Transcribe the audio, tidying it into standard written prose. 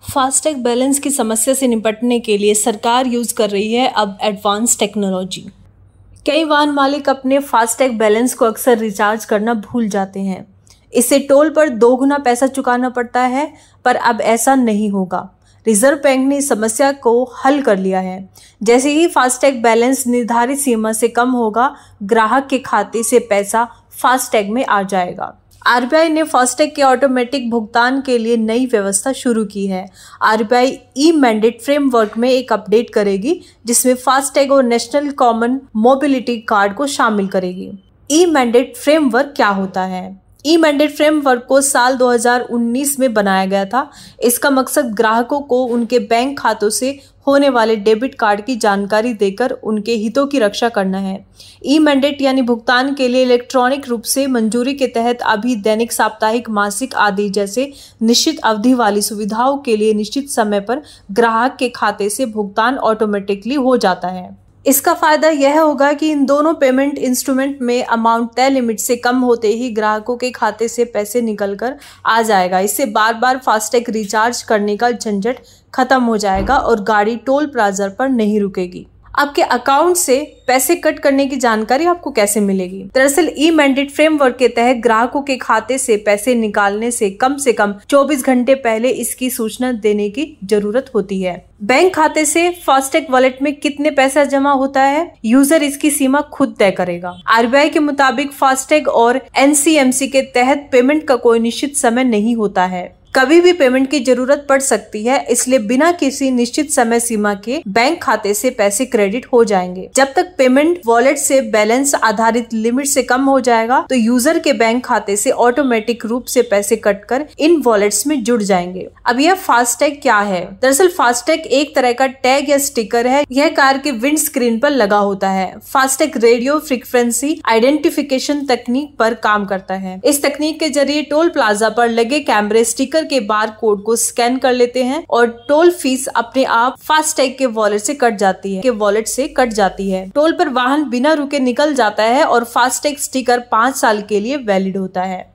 FASTag balance की समस्या से निपटने के लिए सरकार यूज कर रही है अब एडवांस टेक्नोलॉजी। कई वाहन मालिक अपने फास्टैग बैलेंस को अक्सर रिचार्ज करना भूल जाते हैं। इससे टोल पर 2 गुना पैसा चुकाना पड़ता है, पर अब ऐसा नहीं होगा। रिजर्व बैंक ने इस समस्या को हल कर लिया है। जैसे ही फास्टैग बैलेंस निर्धारित सीमा से कम होगा, ग्राहक के खाते से पैसा फास्टैग में आ जाएगा। आरबीआई ने फास्टैग के ऑटोमेटिक भुगतान के लिए नई व्यवस्था शुरू की है। आरबीआई ई मैंडेट फ्रेमवर्क में एक अपडेट करेगी, जिसमें फास्टैग और नेशनल कॉमन मोबिलिटी कार्ड को शामिल करेगी। ई मैंडेट फ्रेमवर्क क्या होता है? ई मैंडेट फ्रेमवर्क को साल 2019 में बनाया गया था। इसका मकसद ग्राहकों को उनके बैंक खातों से होने वाले डेबिट कार्ड की जानकारी देकर उनके हितों की रक्षा करना है। ई मैंडेट यानी भुगतान के लिए इलेक्ट्रॉनिक रूप से मंजूरी के तहत अभी दैनिक, साप्ताहिक, मासिक आदि जैसे निश्चित अवधि वाली सुविधाओं के लिए निश्चित समय पर ग्राहक के खाते से भुगतान ऑटोमेटिकली हो जाता है। इसका फायदा यह होगा कि इन दोनों पेमेंट इंस्ट्रूमेंट में अमाउंट तय लिमिट से कम होते ही ग्राहकों के खाते से पैसे निकलकर आ जाएगा। इससे बार बार फास्टैग रिचार्ज करने का झंझट खत्म हो जाएगा और गाड़ी टोल प्लाजा पर नहीं रुकेगी। आपके अकाउंट से पैसे कट करने की जानकारी आपको कैसे मिलेगी? दरअसल ई मैंडेट फ्रेमवर्क के तहत ग्राहकों के खाते से पैसे निकालने से कम 24 घंटे पहले इसकी सूचना देने की जरूरत होती है। बैंक खाते से फास्टैग वॉलेट में कितने पैसा जमा होता है, यूजर इसकी सीमा खुद तय करेगा। आरबीआई के मुताबिक फास्टैग और एनसीएमसी के तहत पेमेंट का कोई निश्चित समय नहीं होता है। कभी भी पेमेंट की जरूरत पड़ सकती है, इसलिए बिना किसी निश्चित समय सीमा के बैंक खाते से पैसे क्रेडिट हो जाएंगे। जब तक पेमेंट वॉलेट से बैलेंस आधारित लिमिट से कम हो जाएगा, तो यूजर के बैंक खाते से ऑटोमेटिक रूप से पैसे कटकर इन वॉलेट्स में जुड़ जाएंगे। अब यह फास्टैग क्या है? दरअसल फास्टैग एक तरह का टैग या स्टिकर है। यह कार के विंड स्क्रीन पर लगा होता है। फास्टैग रेडियो फ्रीक्वेंसी आइडेंटिफिकेशन तकनीक पर काम करता है। इस तकनीक के जरिए टोल प्लाजा पर लगे कैमरे स्टिकर के बार कोड को स्कैन कर लेते हैं और टोल फीस अपने आप फास्टैग के वॉलेट से कट जाती है। टोल पर वाहन बिना रुके निकल जाता है और फास्टैग स्टिकर 5 साल के लिए वैलिड होता है।